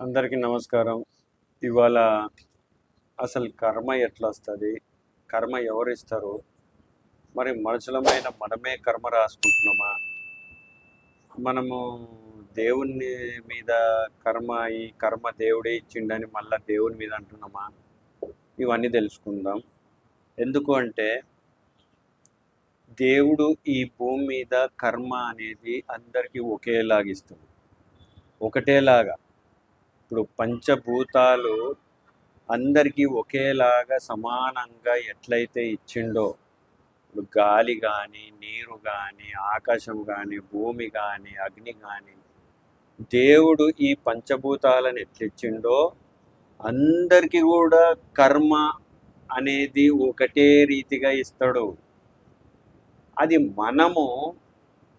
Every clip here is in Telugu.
అందరికీ నమస్కారం. ఇవాళ అసలు కర్మ ఎట్లా వస్తుంది, కర్మ ఎవరిస్తారు, మరి మనుషులమైన మనమే కర్మ రాసుకుంటున్నామా, మనము దేవుని మీద కర్మ ఈ కర్మ దేవుడే ఇచ్చిండని మళ్ళీ దేవుని మీద అంటున్నామా, ఇవన్నీ తెలుసుకుందాం. ఎందుకు అంటే దేవుడు ఈ భూమి మీద కర్మ అనేది అందరికీ ఒకేలాగిస్తుంది, ఒకటేలాగా. ఇప్పుడు పంచభూతాలు అందరికీ ఒకేలాగా సమానంగా ఎట్లయితే ఇచ్చిండో, ఇప్పుడు గాలి కానీ, నీరు కానీ, ఆకాశం కానీ, భూమి కానీ, అగ్ని కానీ, దేవుడు ఈ పంచభూతాలను ఎట్లిచ్చిండో అందరికీ కూడా కర్మ అనేది ఒకటే రీతిగా ఇస్తాడు. అది మనము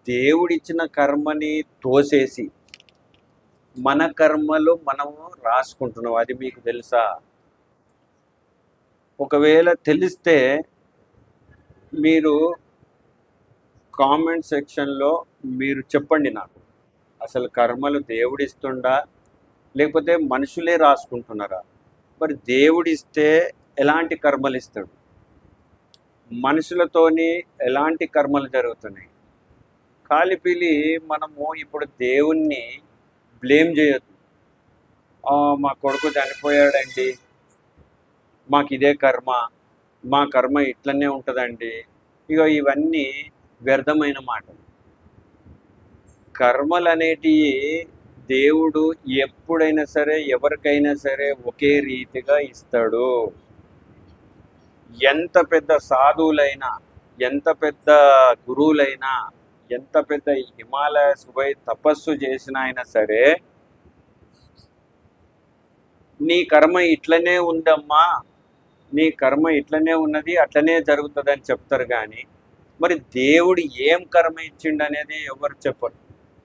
దేవుడిచ్చిన కర్మని తోసేసి మన కర్మలు మనము రాసుకుంటున్నాం. అది మీకు తెలుసా? ఒకవేళ తెలిస్తే మీరు కామెంట్ సెక్షన్లో మీరు చెప్పండి నాకు, అసలు కర్మలు దేవుడిస్తుండా లేకపోతే మనుషులే రాసుకుంటున్నారా? మరి దేవుడిస్తే ఎలాంటి కర్మలు ఇస్తాడు, మనుషులతోని ఎలాంటి కర్మలు జరుగుతున్నాయి? కాలిపిలి మనము ఇప్పుడు దేవుణ్ణి బ్లేమ్ చేయొద్దు. మా కొడుకు చనిపోయాడండి, మాకు ఇదే కర్మ, మా కర్మ ఇట్లనే ఉంటుందండి. ఇక ఇవన్నీ వ్యర్థమైన మాటలు. కర్మలు అనేటివి దేవుడు ఎప్పుడైనా సరే ఎవరికైనా సరే ఒకే రీతిగా ఇస్తాడు. ఎంత పెద్ద సాధువులైనా, ఎంత పెద్ద గురువులైనా, ఎంత పెద్ద హిమాలయస్ పోయి తపస్సు చేసిన అయినా సరే, నీ కర్మ ఇట్లనే ఉందమ్మా, నీ కర్మ ఇట్లనే ఉన్నది, అట్లనే జరుగుతుందని చెప్తారు. కానీ మరి దేవుడు ఏం కర్మ ఇచ్చిండు అనేది ఎవరు చెప్పరు.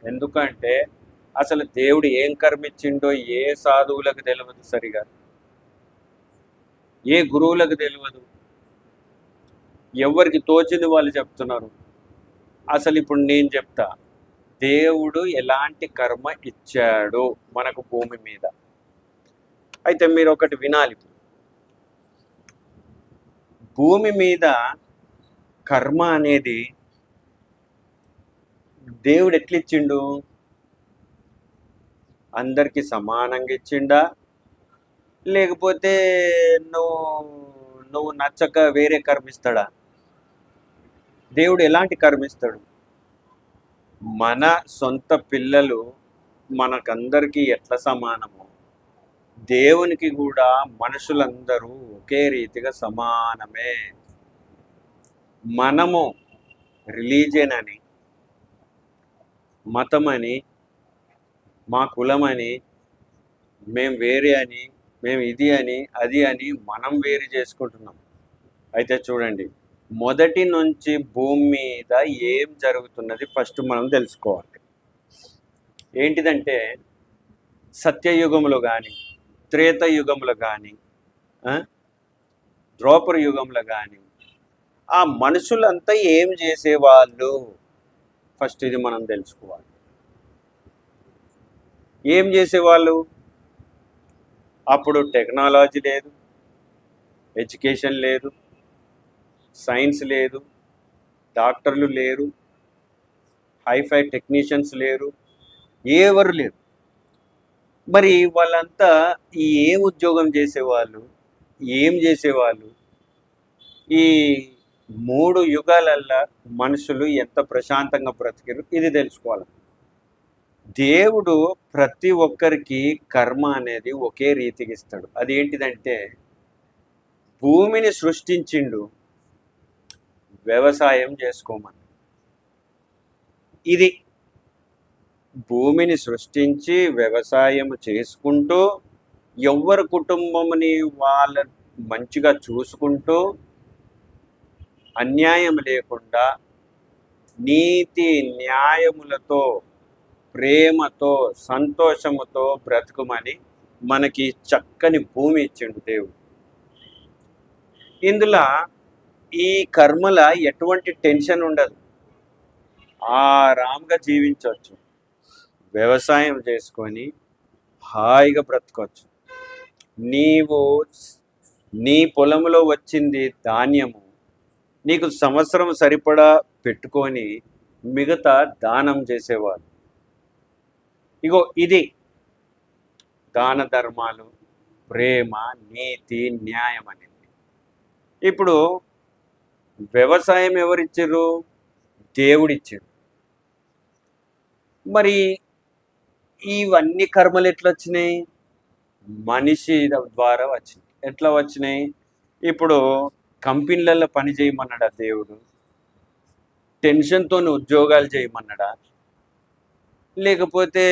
ఎందుకంటే అసలు దేవుడు ఏం కర్మ ఇచ్చిండో ఏ సాధువులకు తెలియదు, సరిగా ఏ గురువులకు తెలియదు. ఎవరికి తోచింది వాళ్ళు చెప్తున్నారు. అసలు ఇప్పుడు నేను చెప్తా, దేవుడు ఎలాంటి కర్మ ఇచ్చాడు మనకు భూమి మీద. అయితే మీరు ఒకటి వినాలి. భూమి మీద కర్మ అనేది దేవుడు ఎట్లిచ్చిండు? అందరికీ సమానంగా ఇచ్చిండా, లేకపోతే నువ్వు నువ్వు నచ్చక వేరే కర్మిస్తాడా? దేవుడు ఎలాంటి కర్మిస్తాడు? మన సొంత పిల్లలు మనకందరికీ ఎట్లా సమానమో, దేవునికి కూడా మనుషులందరూ ఒకే రీతిగా సమానమే. మనము రిలీజియన్ అని, మతం అని, మా కులమని, మేము వేరే అని, మేము ఇది అని అది అని మనం వేరు చేసుకుంటున్నాం. అయితే చూడండి, మొదటి నుంచి భూమి మీద ఏం జరుగుతున్నది ఫస్ట్ మనం తెలుసుకోవాలి. ఏంటిదంటే సత్యయుగంలో కానీ, త్రేతయుగంలో కానీ, ద్రోపర యుగంలో కానీ ఆ మనుషులంతా ఏం చేసేవాళ్ళు ఫస్ట్ ఇది మనం తెలుసుకోవాలి. ఏం చేసేవాళ్ళు? అప్పుడు టెక్నాలజీ లేదు, ఎడ్యుకేషన్ లేదు, సైన్స్ లేదు, డాక్టర్లు లేరు, హైఫై టెక్నీషియన్స్ లేరు, ఎవరు లేరు. మరి వాళ్ళంతా ఏం ఉద్యోగం చేసేవాళ్ళు, ఏం చేసేవాళ్ళు? ఈ 3 యుగాలల్లో మనుషులు ఎంత ప్రశాంతంగా బ్రతికారు ఇది తెలుసుకోవాలి. దేవుడు ప్రతి ఒక్కరికి కర్మ అనేది ఒకే రీతికి ఇస్తాడు. అదేంటిదంటే భూమిని సృష్టించిండు వ్యవసాయం చేసుకోమని. ఇది భూమిని సృష్టించి వ్యవసాయం చేసుకుంటూ ఎవరి కుటుంబంని వాళ్ళ మంచిగా చూసుకుంటూ అన్యాయం లేకుండా నీతి న్యాయములతో ప్రేమతో సంతోషముతో బ్రతుకుమని మనకి చక్కని భూమి ఇచ్చిండు దేవుడు. ఇందులో ఈ కర్మల ఎటువంటి టెన్షన్ ఉండదు, ఆరాంగా జీవించవచ్చు. వ్యవసాయం చేసుకొని హాయిగా బ్రతకొచ్చు. నీవు నీ పొలంలో వచ్చింది ధాన్యము నీకు సంవత్సరం సరిపడా పెట్టుకొని మిగతా దానం చేసేవారు. ఇగో ఇది దాన ధర్మాలు, ప్రేమ, నీతి, న్యాయం అనేది. ఇప్పుడు వ్యవసాయం ఎవరిచ్చారు? దేవుడిచ్చారు. మరి ఇవన్నీ కర్మలు ఎట్లా వచ్చినాయి? మనిషి ద్వారా వచ్చినాయి. ఎట్లా వచ్చినాయి? ఇప్పుడు కంపెనీలలో పని చేయమన్నాడా దేవుడు? టెన్షన్తో ఉద్యోగాలు చేయమన్నాడా? లేకపోతే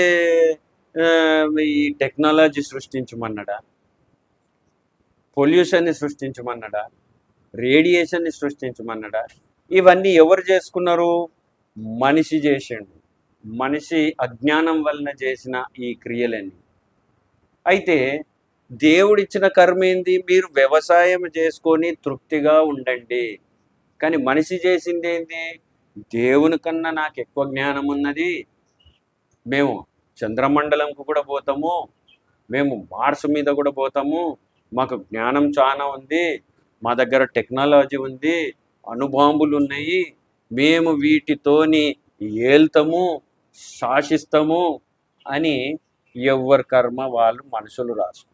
ఈ టెక్నాలజీ సృష్టించమన్నాడా? పొల్యూషన్ని సృష్టించమన్నాడా? రేడియేషన్ని సృష్టించమన్నాడా? ఇవన్నీ ఎవరు చేసుకున్నారు? మనిషి చేసిండు. మనిషి అజ్ఞానం వలన చేసిన ఈ క్రియలన్నీ. అయితే దేవుడిచ్చిన కర్మ ఏంది? మీరు వ్యవసాయం చేసుకొని తృప్తిగా ఉండండి. కానీ మనిషి చేసింది ఏంది? దేవుని కన్నా నాకు ఎక్కువ జ్ఞానం ఉన్నది, మేము చంద్రమండలంకు కూడా పోతాము, మేము మార్స్ మీద కూడా పోతాము, మాకు జ్ఞానం చాలా ఉంది, మా దగ్గర టెక్నాలజీ ఉంది, అణుబాంబులు ఉన్నాయి, మేము వీటితోని ఏల్తాము, శాసిస్తాము అని ఎవరి కర్మ వాళ్ళు మనుషులు రాసుకుంటారు.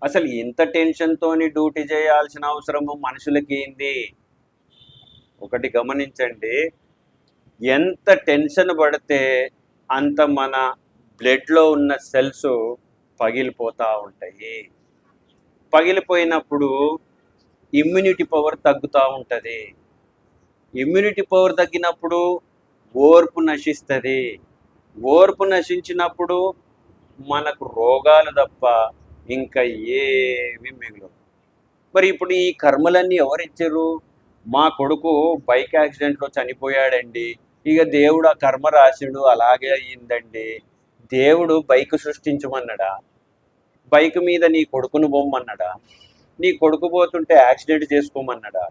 అసలు ఇంత టెన్షన్తోని డ్యూటీ చేయాల్సిన అవసరము మనుషులకి ఏంది? ఒకటి గమనించండి, ఎంత టెన్షన్ పడితే అంత మన బ్లడ్లో ఉన్న సెల్స్ పగిలిపోతూ ఉంటాయి. పగిలిపోయినప్పుడు ఇమ్యూనిటీ పవర్ తగ్గుతూ ఉంటుంది. ఇమ్యూనిటీ పవర్ తగ్గినప్పుడు ఓర్పు నశిస్తుంది. ఓర్పు నశించినప్పుడు మనకు రోగాలు తప్ప ఇంకా ఏమి మిగలవు. మరి ఇప్పుడు ఈ కర్మలన్నీ ఎవరిచ్చారు? మా కొడుకు బైక్ యాక్సిడెంట్లో చనిపోయాడండి, ఇక దేవుడు ఆ కర్మ రాసిండు, అలాగే అయ్యిందండి. దేవుడు బైక్ సృష్టించమన్నాడా? బైక్ మీద నీ కొడుకును బొమ్మన్నాడా? నీ కొడుకు పోతుంటే యాక్సిడెంట్ చేసుకోమన్నాడా?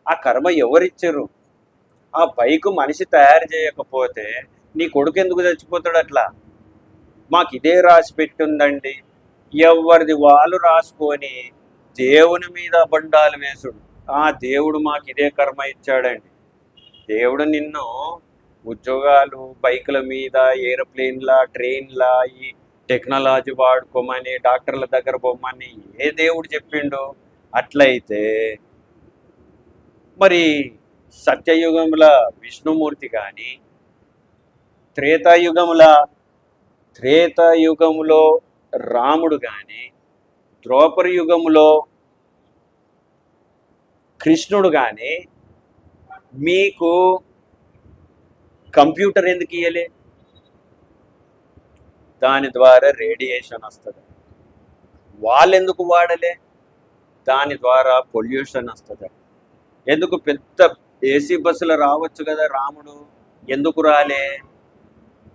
ఆ కర్మ ఎవరిచ్చారు? ఆ బైక్ మనిషి తయారు చేయకపోతే నీ కొడుకు ఎందుకు చచ్చిపోతాడు అట్లా? మాకు ఇదే రాసి పెట్టుందండి. ఎవరిది వాళ్ళు రాసుకొని దేవుని మీద బండాలు వేసుడు. ఆ దేవుడు మాకు ఇదే కర్మ ఇచ్చాడండి. దేవుడు నిన్ను ఉద్యోగాలు, బైకుల మీద, ఏరోప్లేన్లా, ట్రైన్లా, ఈ టెక్నాలజీ వాడుకోమని, డాక్టర్ల దగ్గర పోమని ఏ దేవుడు చెప్పిండు? అట్లయితే మరి సత్యయుగముల విష్ణుమూర్తి కానీ, త్రేతాయుగములో రాముడు కానీ, ద్రౌపది యుగములో కృష్ణుడు కానీ మీకు కంప్యూటర్ ఎందుకు ఇయ్యలే? దాని ద్వారా రేడియేషన్ వస్తుంది. వాళ్ళు ఎందుకు వాడలే? దాని ద్వారా పొల్యూషన్ వస్తుంది. ఎందుకు పెద్ద ఏసీ బస్సులు రావచ్చు కదా రాముడు, ఎందుకు రాలే?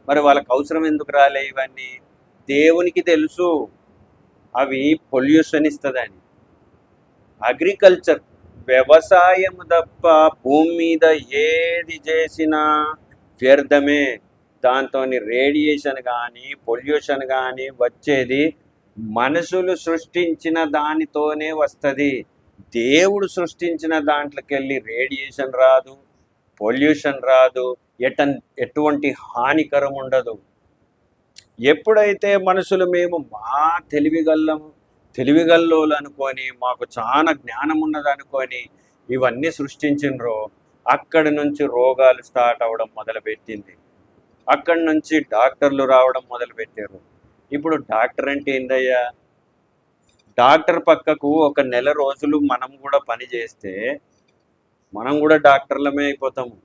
మరి వాళ్ళకి అవసరం ఎందుకు రాలే? ఇవన్నీ దేవునికి తెలుసు అవి పొల్యూషన్ ఇస్తుందని. అగ్రికల్చర్, వ్యవసాయం తప్ప భూమి మీద ఏది చేసినా వ్యర్థమే. దాంతో రేడియేషన్ కానీ, పొల్యూషన్ కానీ వచ్చేది మనుషులు సృష్టించిన దానితోనే వస్తుంది. దేవుడు సృష్టించిన దాంట్లోకి వెళ్ళి రేడియేషన్ రాదు, పొల్యూషన్ రాదు, ఎటువంటి హానికరం ఉండదు. ఎప్పుడైతే మనుషులు మేము మా తెలివిగల్లోలు అనుకొని, మాకు చాలా జ్ఞానం ఉన్నదనుకొని ఇవన్నీ సృష్టించినరో, అక్కడి నుంచి రోగాలు స్టార్ట్ అవ్వడం మొదలుపెట్టింది. అక్కడి నుంచి డాక్టర్లు రావడం మొదలుపెట్టారు. ఇప్పుడు డాక్టర్ అంటే ఏందయ్యా? డాక్టర్ పక్కకు ఒక నెల రోజులు మనం కూడా పని చేస్తే మనం కూడా డాక్టర్లమే అయిపోతాము.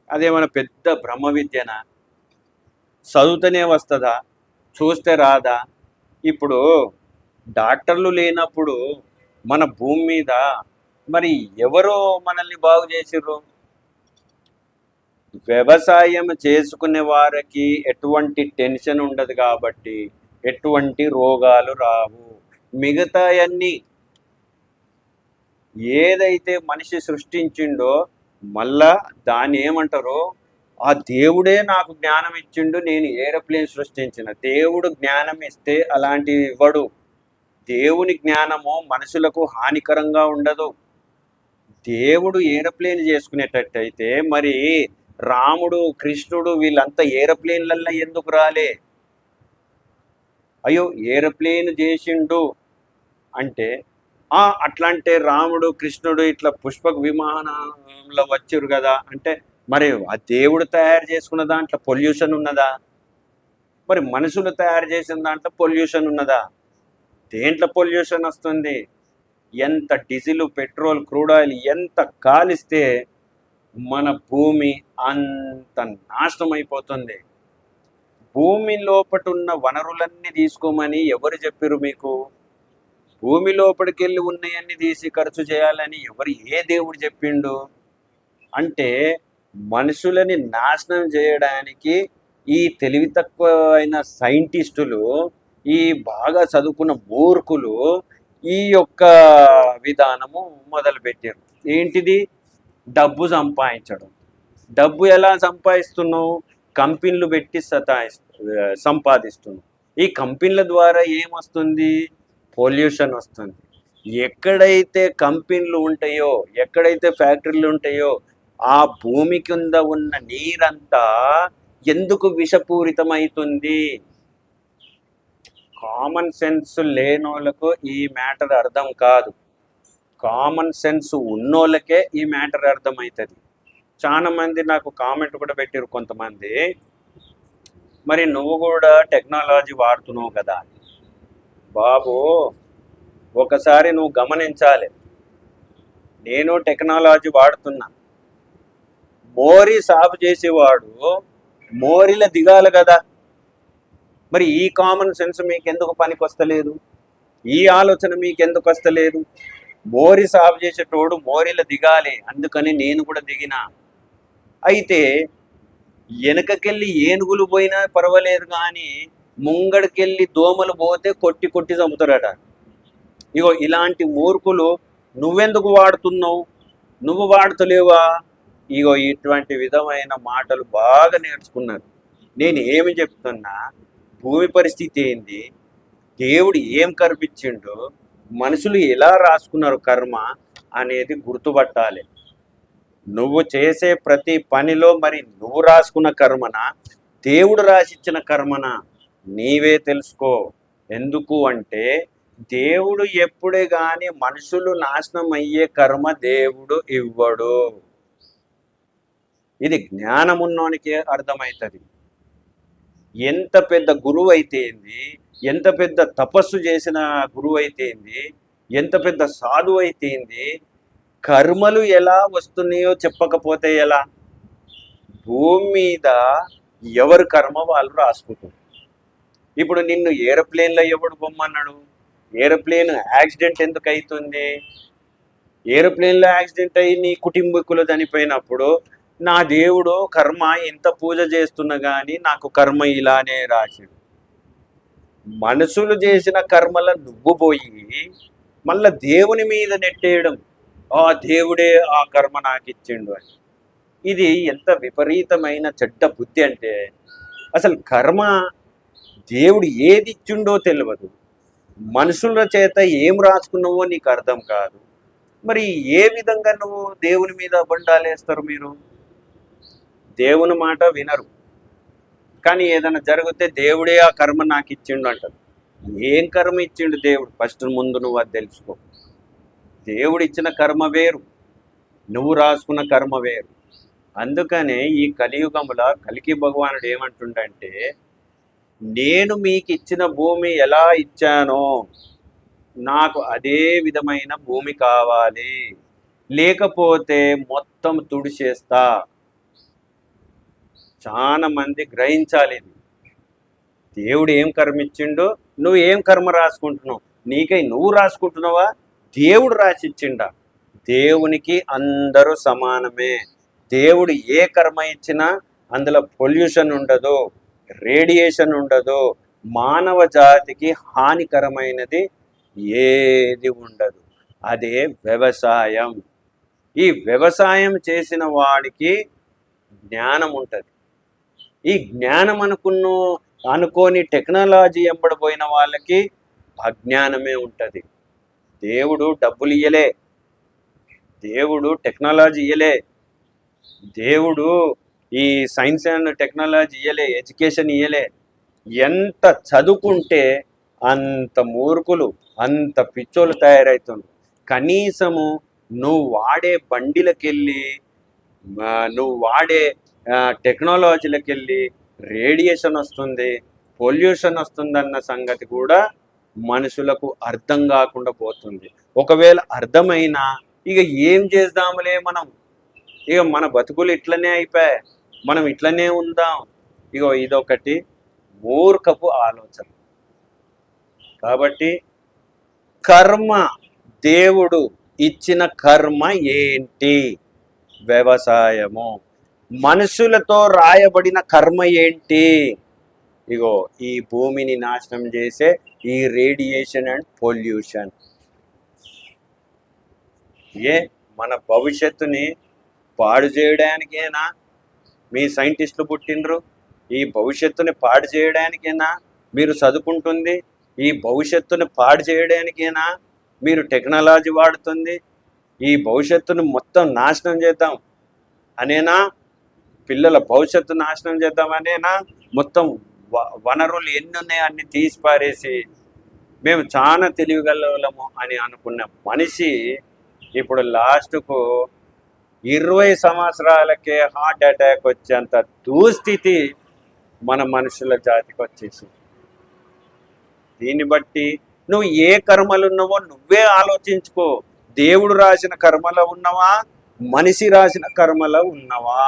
అదేమైనా పెద్ద బ్రహ్మ విద్యనా? చదువుతూనే వస్తుందా? చూస్తే రాదా? ఇప్పుడు డాక్టర్లు లేనప్పుడు మన భూమి మీద మరి ఎవరో మనల్ని బాగు చేసిర్రు? వ్యవసాయం చేసుకునే వారికి ఎటువంటి టెన్షన్ ఉండదు కాబట్టి ఎటువంటి రోగాలు రావు. మిగతా అన్నీ ఏదైతే మనిషి సృష్టించిండో మళ్ళా దాన్ని ఏమంటారు? ఆ దేవుడే నాకు జ్ఞానం ఇచ్చిండు, నేను ఏరోప్లేన్ సృష్టించిన. దేవుడు జ్ఞానం ఇస్తే అలాంటివి ఇవ్వడు. దేవుని జ్ఞానము మనుషులకు హానికరంగా ఉండదు. దేవుడు ఏరోప్లేన్ చేసుకునేటట్టయితే మరి రాముడు, కృష్ణుడు వీళ్ళంతా ఏరోప్లేన్లల్లో ఎందుకు రాలే? అయ్యో, ఏరోప్లేన్ చేసిండు అంటే అట్లాంటే రాముడు, కృష్ణుడు ఇట్లా పుష్పక విమానంలో వచ్చారు కదా అంటే, మరి ఆ దేవుడు తయారు చేసుకున్న దాంట్లో పొల్యూషన్ ఉన్నదా? మరి మనుషులు తయారు చేసిన దాంట్లో పొల్యూషన్ ఉన్నదా? దేంట్లో పొల్యూషన్ వస్తుంది? ఎంత డీజిల్, పెట్రోల్, క్రూడ్ ఆయిల్ ఎంత కాలిస్తే మన భూమి అంత నాశనం అయిపోతుంది. భూమి లోపట ఉన్న వనరులన్నీ తీసుకోమని ఎవరు చెప్పారు మీకు? భూమి లోపలికి వెళ్ళి ఉన్నాయన్నీ తీసి ఖర్చు చేయాలని ఏ దేవుడు చెప్పిండు? అంటే మనుషులని నాశనం చేయడానికి ఈ తెలివి తక్కువైన సైంటిస్టులు, ఈ బాగా చదువుకున్న మూర్ఖులు ఈ యొక్క విధానము మొదలుపెట్టారు. ఏంటిది? డబ్బు సంపాదించడం. డబ్బు ఎలా సంపాదిస్తున్నావు? కంపెనీలు పెట్టి సంపాదిస్తున్నావు. ఈ కంపెనీల ద్వారా ఏమొస్తుంది? పొల్యూషన్ వస్తుంది. ఎక్కడైతే కంపెనీలు ఉంటాయో, ఎక్కడైతే ఫ్యాక్టరీలు ఉంటాయో ఆ భూమి కింద ఉన్న నీరంతా ఎందుకు విషపూరితమవుతుంది? కామన్ సెన్స్ లేనోళ్ళకు ఈ మ్యాటర్ అర్థం కాదు. కామన్ సెన్స్ ఉన్నోళ్ళకే ఈ మ్యాటర్ అర్థమవుతుంది. చాలా మంది నాకు కామెంట్ కూడా పెట్టారు కొంతమంది, మరి నువ్వు కూడా టెక్నాలజీ వాడుతున్నావు కదా. బాబు, ఒకసారి నువ్వు గమనించాలి, నేను టెక్నాలజీ వాడుతున్నా. మోరీ సాగు చేసేవాడు మోరీలో దిగాలి కదా. మరి ఈ కామన్ సెన్స్ మీకెందుకు పనికొస్తలేదు? ఈ ఆలోచన మీకెందుకు వస్తలేదు? మోరీ సాగు చేసేటోడు మోరీలో దిగాలి, అందుకని నేను కూడా దిగినా. అయితే వెనకకెళ్ళి ఏనుగులు పోయినా పర్వాలేదు, కానీ ముంగడికెళ్ళి దోమలు పోతే కొట్టి కొట్టి చంపుతారట. ఇగో ఇలాంటి మూర్ఖులు నువ్వెందుకు వాడుతున్నావు? నువ్వు వాడుతలేవా? ఇగో ఇటువంటి విధమైన మాటలు బాగా నేర్చుకున్నారు. నేను ఏమి చెప్తున్నా, భూమి పరిస్థితి ఏంది, దేవుడు ఏం కర్మించిండు, మనుషులు ఎలా రాసుకున్నారు కర్మ అనేది గుర్తుపట్టాలి. నువ్వు చేసే ప్రతి పనిలో మరి నువ్వు రాసుకున్న కర్మన, దేవుడు రాసిచ్చిన కర్మన నీవే తెలుసుకో. ఎందుకు అంటే దేవుడు ఎప్పుడే కానీ మనుషులు నాశనం అయ్యే కర్మ దేవుడు ఇవ్వడు. ఇది జ్ఞానమున్నోనికే అర్థమవుతుంది. ఎంత పెద్ద గురువు అయితే ఏంది, ఎంత పెద్ద తపస్సు చేసిన గురువు అయితే ఏంది, ఎంత పెద్ద సాధువు అయితే ఏంది, కర్మలు ఎలా వస్తున్నాయో చెప్పకపోతే ఎలా? భూమి మీద ఎవరు కర్మ వాళ్ళు రాసుకుంటారు. ఇప్పుడు నిన్ను ఏరోప్లేన్లో ఎవడు బొమ్మన్నాడు? ఏరోప్లేన్ యాక్సిడెంట్ ఎందుకు అవుతుంది? ఏరోప్లేన్లో యాక్సిడెంట్ అయ్యి నీ కుటుంబీకులు చనిపోయినప్పుడు నా దేవుడు కర్మ ఇంత పూజ చేస్తున్నా కానీ నాకు కర్మ ఇలానే రాశాడు. మనుషులు చేసిన కర్మల నువ్వు పోయి మళ్ళా దేవుని మీద నెట్టేయడం, ఆ దేవుడే ఆ కర్మ నాకు ఇచ్చిండు అని. ఇది ఎంత విపరీతమైన చెడ్డ బుద్ధి అంటే, అసలు కర్మ దేవుడు ఏది ఇచ్చిండో తెలియదు, మనుషుల చేత ఏం రాసుకున్నావో నీకు అర్థం కాదు. మరి ఏ విధంగా నువ్వు దేవుని మీద బండాలేస్తారు? మీరు దేవుని మాట వినరు, కానీ ఏదైనా జరిగితే దేవుడే ఆ కర్మ నాకు ఇచ్చిండు అంటారు. ఏం కర్మ ఇచ్చిండు దేవుడు? ఫస్ట్ ముందు నువ్వు అది తెలుసుకో. దేవుడు ఇచ్చిన కర్మ వేరు, నువ్వు రాసుకున్న కర్మ వేరు. అందుకనే ఈ కలియుగంలో కలికి భగవానుడు ఏమంటుండంటే, నేను మీకు ఇచ్చిన భూమి ఎలా ఇచ్చానో నాకు అదే విధమైన భూమి కావాలి, లేకపోతే మొత్తం తుడిచేస్తా. చాలా మంది గ్రహించాలి ఇది. దేవుడు ఏం కర్మ ఇచ్చిండో నువ్వు ఏం కర్మ రాసుకుంటున్నావు? నీకై నువ్వు రాసుకుంటున్నావా? దేవుడు రాసిచ్చిండా? దేవునికి అందరూ సమానమే. దేవుడు ఏ కర్మ ఇచ్చినా అందులో పొల్యూషన్ ఉండదు, రేడియేషన్ ఉండదు, మానవ జాతికి హానికరమైనది ఏది ఉండదు. అదే వ్యవసాయం. ఈ వ్యవసాయం చేసిన వాడికి జ్ఞానం ఉంటుంది. ఈ జ్ఞానం అనుకోని టెక్నాలజీ ఎంబడిపోయిన వాళ్ళకి అజ్ఞానమే ఉంటుంది. దేవుడు డబ్బులు ఇయ్యలే, దేవుడు టెక్నాలజీ ఇయ్యలే, దేవుడు ఈ సైన్స్ అండ్ టెక్నాలజీ ఇయ్యలే, ఎడ్యుకేషన్ ఇయ్యలే. ఎంత చదువుకుంటే అంత మూర్ఖులు, అంత పిచ్చోళ్ళు తయారవుతున్నారు. కనీసము నువ్వు వాడే బండిలకెళ్ళి, నువ్వు వాడే టెక్నాలజీలకు వెళ్ళి రేడియేషన్ వస్తుంది, పొల్యూషన్ వస్తుందన్న సంగతి కూడా మనుషులకు అర్థం కాకుండా పోతుంది. ఒకవేళ అర్థమైనా ఇక ఏం చేద్దాములే, ఇక మన బతుకులు ఇట్లనే అయిపోయాయి, మనం ఇట్లనే ఉందాం. ఇగో ఇదొకటి మూర్ఖపు ఆలోచన. కాబట్టి కర్మ, దేవుడు ఇచ్చిన కర్మ ఏంటి? వ్యవసాయము. మనుషులతో రాయబడిన కర్మ ఏంటి? ఇగో ఈ భూమిని నాశనం చేసే ఈ రేడియేషన్ అండ్ పొల్యూషన్. మన భవిష్యత్తుని పాడు చేయడానికేనా మీ సైంటిస్టులు పుట్టినరు? ఈ భవిష్యత్తుని పాడు చేయడానికేనా మీరు చదువుకుంటుంది? ఈ భవిష్యత్తుని పాడు చేయడానికేనా మీరు టెక్నాలజీ వాడుతుంది? ఈ భవిష్యత్తును మొత్తం నాశనం చేద్దాం అనేనా? పిల్లల భవిష్యత్తు నాశనం చేద్దామనేనా? మొత్తం వనరులు ఎన్ని ఉన్నాయో అన్ని తీసి పారేసి మేము చాలా తెలివిగలము అని అనుకున్న మనిషి ఇప్పుడు లాస్ట్కు 20 సంవత్సరాలకే హార్ట్ అటాక్ వచ్చేంత దుస్థితి మన మనుషుల జాతికి వచ్చేసి. దీన్ని బట్టి నువ్వు ఏ కర్మలు ఉన్నావో నువ్వే ఆలోచించుకో. దేవుడు రాసిన కర్మలో ఉన్నవా, మనిషి రాసిన కర్మలో ఉన్నవా?